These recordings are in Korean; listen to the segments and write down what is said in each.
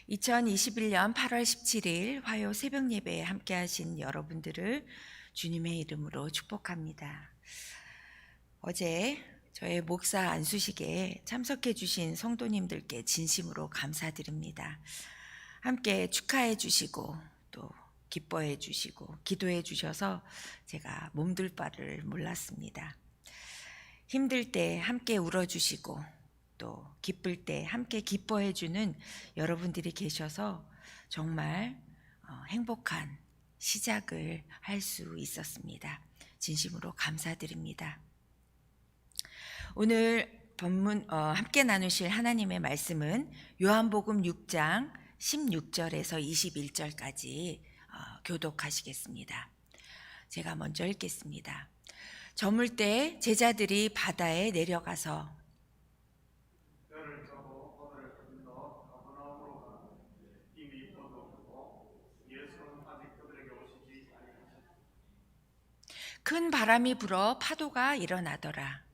2021년 8월 17일 화요 새벽 예배에 함께 하신 여러분들을 주님의 이름으로 축복합니다. 어제 저의 목사 안수식에 참석해 주신 성도님들께 진심으로 감사드립니다. 함께 축하해 주시고 또 기뻐해 주시고 기도해 주셔서 제가 몸둘 바를 몰랐습니다. 힘들 때 함께 울어주시고 또 기쁠 때 함께 기뻐해 주는 여러분들이 계셔서 정말 행복한 시작을 할 수 있었습니다. 진심으로 감사드립니다. 오늘 본문 함께 나누실 하나님의 말씀은 요한복음 6장 16절에서 21절까지 교독하시겠습니다. 제가 먼저 읽겠습니다. 저물 때 제자들이 바다에 내려가서 배를 타고 바다를 건너 가버나움으로 가는데 이미 어두웠고 예수는 아직 그들에게 오시지 아니하셨다. 큰 바람이 불어 파도가 일어나더라.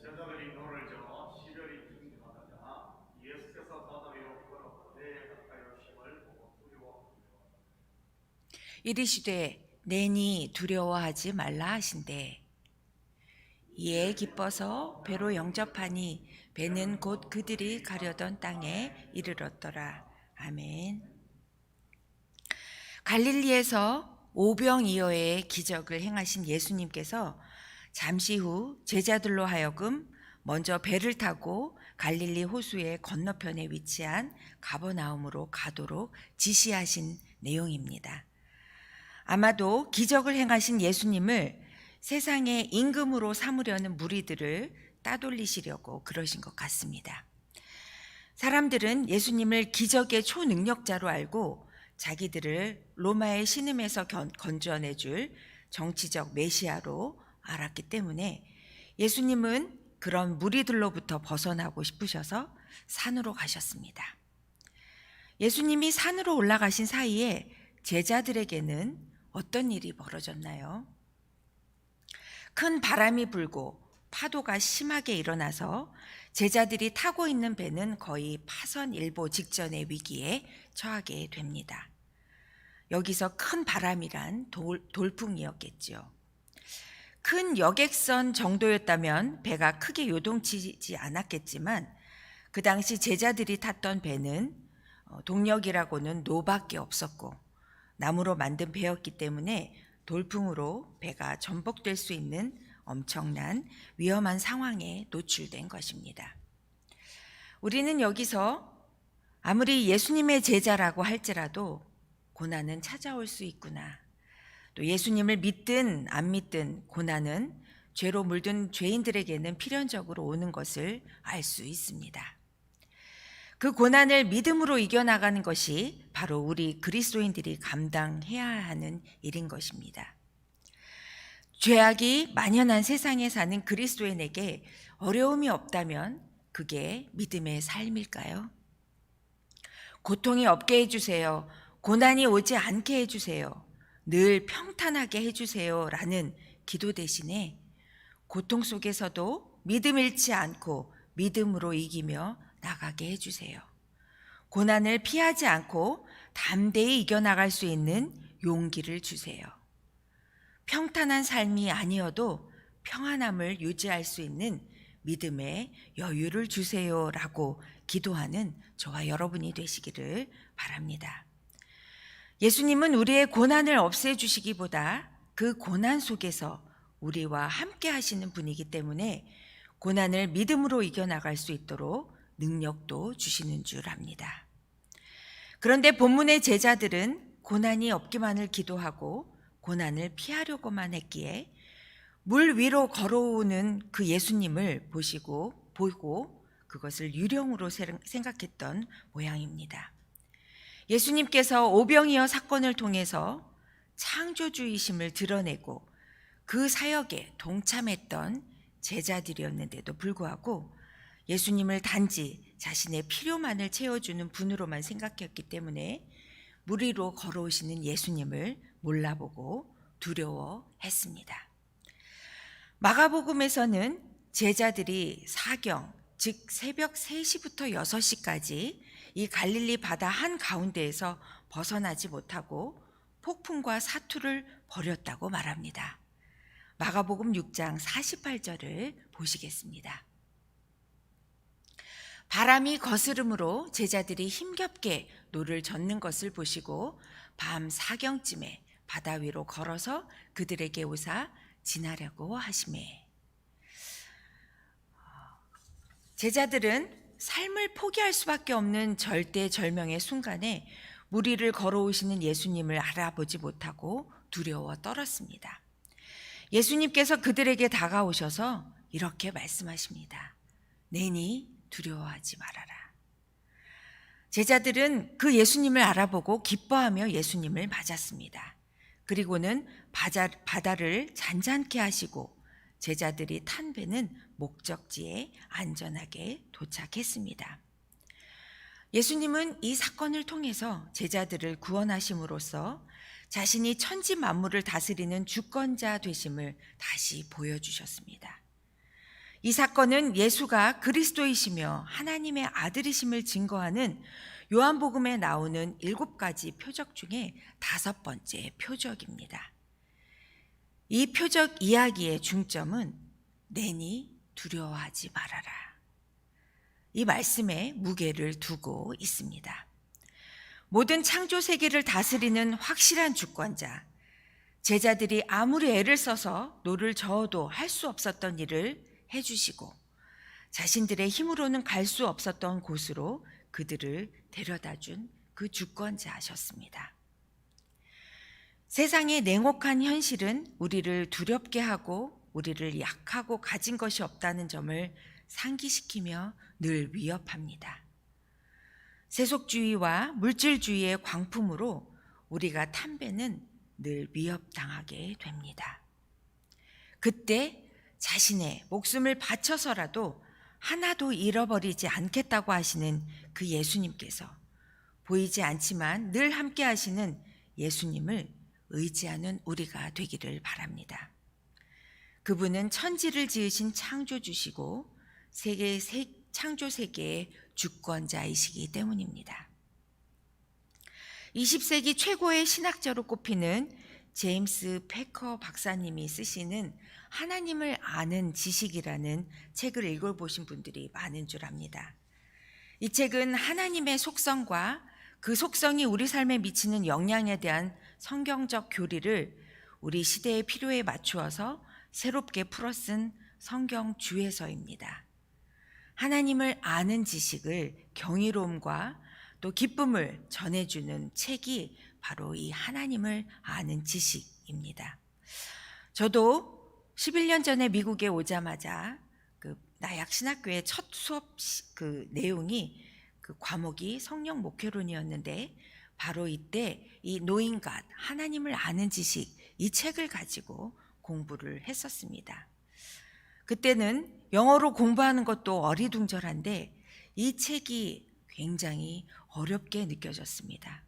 제자들이 노를 저어 시별이 긴가하자 예수께서 바다 위로 걸어가되 가까이 오심을 보고 두려워하며 이르시되 내니 두려워하지 말라 하신대. 이에 기뻐서 배로 영접하니 배는 곧 그들이 가려던 땅에 이르렀더라. 아멘. 갈릴리에서 오병이어의 기적을 행하신 예수님께서 잠시 후 제자들로 하여금 먼저 배를 타고 갈릴리 호수의 건너편에 위치한 가버나움으로 가도록 지시하신 내용입니다. 아마도 기적을 행하신 예수님을 세상의 임금으로 삼으려는 무리들을 따돌리시려고 그러신 것 같습니다. 사람들은 예수님을 기적의 초능력자로 알고 자기들을 로마의 신음에서 건져내줄 정치적 메시아로 알았기 때문에 예수님은 그런 무리들로부터 벗어나고 싶으셔서 산으로 가셨습니다. 예수님이 산으로 올라가신 사이에 제자들에게는 어떤 일이 벌어졌나요? 큰 바람이 불고 파도가 심하게 일어나서 제자들이 타고 있는 배는 거의 파선일보 직전의 위기에 처하게 됩니다. 여기서 큰 바람이란 돌풍이었겠죠. 큰 여객선 정도였다면 배가 크게 요동치지 않았겠지만 그 당시 제자들이 탔던 배는 동력이라고는 노밖에 없었고 나무로 만든 배였기 때문에 돌풍으로 배가 전복될 수 있는 엄청난 위험한 상황에 노출된 것입니다. 우리는 여기서 아무리 예수님의 제자라고 할지라도 고난은 찾아올 수 있구나. 또 예수님을 믿든 안 믿든 고난은 죄로 물든 죄인들에게는 필연적으로 오는 것을 알 수 있습니다. 그 고난을 믿음으로 이겨나가는 것이 바로 우리 그리스도인들이 감당해야 하는 일인 것입니다. 죄악이 만연한 세상에 사는 그리스도인에게 어려움이 없다면 그게 믿음의 삶일까요? 고통이 없게 해주세요. 고난이 오지 않게 해주세요. 늘 평탄하게 해주세요. 라는 기도 대신에 고통 속에서도 믿음 잃지 않고 믿음으로 이기며 나가게 해주세요. 고난을 피하지 않고 담대히 이겨나갈 수 있는 용기를 주세요. 평탄한 삶이 아니어도 평안함을 유지할 수 있는 믿음의 여유를 주세요라고 기도하는 저와 여러분이 되시기를 바랍니다. 예수님은 우리의 고난을 없애주시기보다 그 고난 속에서 우리와 함께 하시는 분이기 때문에 고난을 믿음으로 이겨나갈 수 있도록 능력도 주시는 줄 압니다. 그런데 본문의 제자들은 고난이 없기만을 기도하고 고난을 피하려고만 했기에 물 위로 걸어오는 그 예수님을 보고 그것을 유령으로 생각했던 모양입니다. 예수님께서 오병이어 사건을 통해서 창조주이심을 드러내고 그 사역에 동참했던 제자들이었는데도 불구하고 예수님을 단지 자신의 필요만을 채워주는 분으로만 생각했기 때문에 물 위로 걸어오시는 예수님을 몰라보고 두려워했습니다. 마가복음에서는 제자들이 사경, 즉 새벽 3시부터 6시까지 이 갈릴리 바다 한가운데에서 벗어나지 못하고 폭풍과 사투를 벌였다고 말합니다. 마가복음 6장 48절을 보시겠습니다. 바람이 거스름으로 제자들이 힘겹게 노를 젓는 것을 보시고 밤 사경쯤에 바다 위로 걸어서 그들에게 오사 지나려고 하시매. 제자들은 삶을 포기할 수밖에 없는 절대절명의 순간에 물 위를 걸어오시는 예수님을 알아보지 못하고 두려워 떨었습니다. 예수님께서 그들에게 다가오셔서 이렇게 말씀하십니다. 내니 두려워하지 말아라. 제자들은 그 예수님을 알아보고 기뻐하며 예수님을 맞았습니다. 그리고는 바다를 잔잔케 하시고 제자들이 탄 배는 목적지에 안전하게 도착했습니다. 예수님은 이 사건을 통해서 제자들을 구원하심으로써 자신이 천지 만물을 다스리는 주권자 되심을 다시 보여주셨습니다. 이 사건은 예수가 그리스도이시며 하나님의 아들이심을 증거하는 요한복음에 나오는 7가지 표적 중에 5번째 표적입니다. 이 표적 이야기의 중점은 내니 두려워하지 말아라. 이 말씀에 무게를 두고 있습니다. 모든 창조 세계를 다스리는 확실한 주권자, 제자들이 아무리 애를 써서 노를 저어도 할 수 없었던 일을 해주시고 자신들의 힘으로는 갈 수 없었던 곳으로 그들을 데려다준 그 주권자셨습니다. 세상의 냉혹한 현실은 우리를 두렵게 하고 우리를 약하고 가진 것이 없다는 점을 상기시키며 늘 위협합니다. 세속주의와 물질주의의 광풍으로 우리가 탄 배는 늘 위협당하게 됩니다. 그때 자신의 목숨을 바쳐서라도 하나도 잃어버리지 않겠다고 하시는 그 예수님께서 보이지 않지만 늘 함께 하시는 예수님을 의지하는 우리가 되기를 바랍니다. 그분은 천지를 지으신 창조주시고 창조 세계의 주권자이시기 때문입니다. 20세기 최고의 신학자로 꼽히는 제임스 패커 박사님이 쓰시는 하나님을 아는 지식이라는 책을 읽어보신 분들이 많은 줄 압니다. 이 책은 하나님의 속성과 그 속성이 우리 삶에 미치는 영향에 대한 성경적 교리를 우리 시대의 필요에 맞추어서 새롭게 풀어쓴 성경 주해서입니다. 하나님을 아는 지식을 경이로움과 또 기쁨을 전해주는 책이 바로 이 하나님을 아는 지식입니다. 저도 11년 전에 미국에 오자마자 그 나약 신학교의 첫 수업 그 내용이 그 과목이 성령 목회론이었는데 바로 이때 이 Knowing God, 하나님을 아는 지식, 이 책을 가지고 공부를 했었습니다. 그때는 영어로 공부하는 것도 어리둥절한데 이 책이 굉장히 어렵게 느껴졌습니다.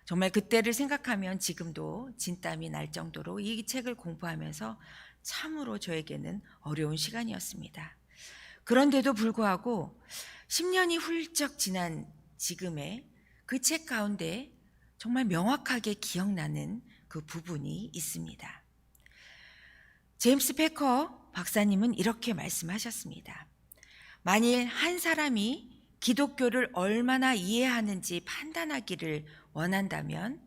정말 그때를 생각하면 지금도 진땀이 날 정도로 이 책을 공부하면서 참으로 저에게는 어려운 시간이었습니다. 그런데도 불구하고 10년이 훌쩍 지난 지금의 그 책 가운데 정말 명확하게 기억나는 그 부분이 있습니다. 제임스 패커 박사님은 이렇게 말씀하셨습니다. 만일 한 사람이 기독교를 얼마나 이해하는지 판단하기를 원한다면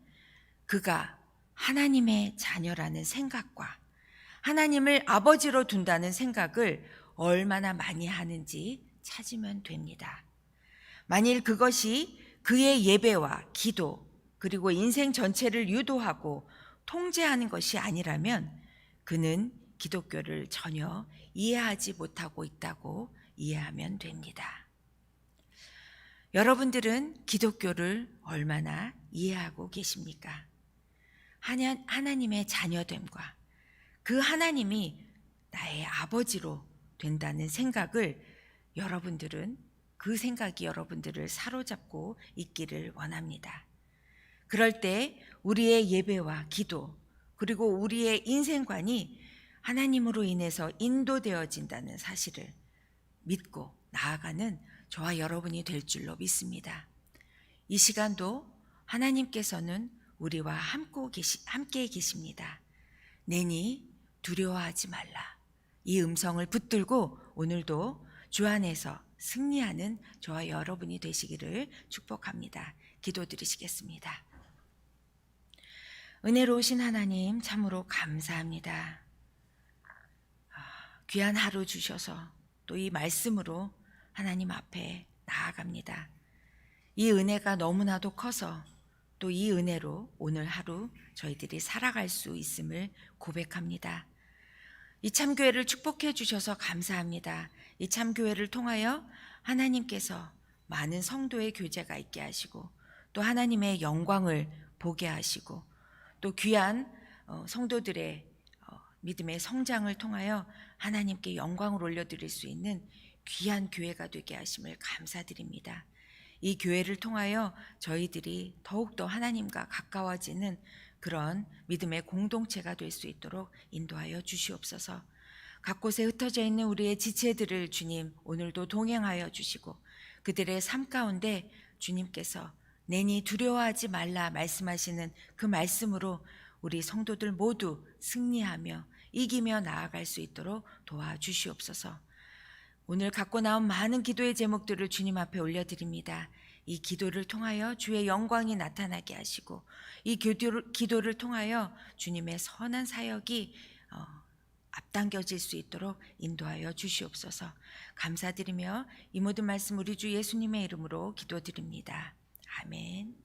그가 하나님의 자녀라는 생각과 하나님을 아버지로 둔다는 생각을 얼마나 많이 하는지 찾으면 됩니다. 만일 그것이 그의 예배와 기도 그리고 인생 전체를 유도하고 통제하는 것이 아니라면 그는 기독교를 전혀 이해하지 못하고 있다고 이해하면 됩니다. 여러분들은 기독교를 얼마나 이해하고 계십니까? 하나님의 자녀됨과 그 하나님이 나의 아버지로 된다는 생각을 여러분들은 그 생각이 여러분들을 사로잡고 있기를 원합니다. 그럴 때 우리의 예배와 기도 그리고 우리의 인생관이 하나님으로 인해서 인도되어진다는 사실을 믿고 나아가는 저와 여러분이 될 줄로 믿습니다. 이 시간도 하나님께서는 우리와 함께 계십니다. 내니 두려워하지 말라. 이 음성을 붙들고 오늘도 주 안에서 승리하는 저와 여러분이 되시기를 축복합니다. 기도드리시겠습니다. 은혜로우신 하나님 참으로 감사합니다. 귀한 하루 주셔서 또 이 말씀으로 하나님 앞에 나아갑니다. 이 은혜가 너무나도 커서 또 이 은혜로 오늘 하루 저희들이 살아갈 수 있음을 고백합니다. 이 참교회를 축복해 주셔서 감사합니다. 이 참교회를 통하여 하나님께서 많은 성도의 교제가 있게 하시고 또 하나님의 영광을 보게 하시고 또 귀한 성도들의 믿음의 성장을 통하여 하나님께 영광을 올려드릴 수 있는 귀한 교회가 되게 하심을 감사드립니다. 이 교회를 통하여 저희들이 더욱더 하나님과 가까워지는 그런 믿음의 공동체가 될 수 있도록 인도하여 주시옵소서. 각 곳에 흩어져 있는 우리의 지체들을 주님 오늘도 동행하여 주시고 그들의 삶 가운데 주님께서 내니 두려워하지 말라 말씀하시는 그 말씀으로 우리 성도들 모두 승리하며 이기며 나아갈 수 있도록 도와주시옵소서. 오늘 갖고 나온 많은 기도의 제목들을 주님 앞에 올려드립니다. 이 기도를 통하여 주의 영광이 나타나게 하시고 이 기도를 통하여 주님의 선한 사역이 앞당겨질 수 있도록 인도하여 주시옵소서. 감사드리며 이 모든 말씀 우리 주 예수님의 이름으로 기도드립니다. 아멘.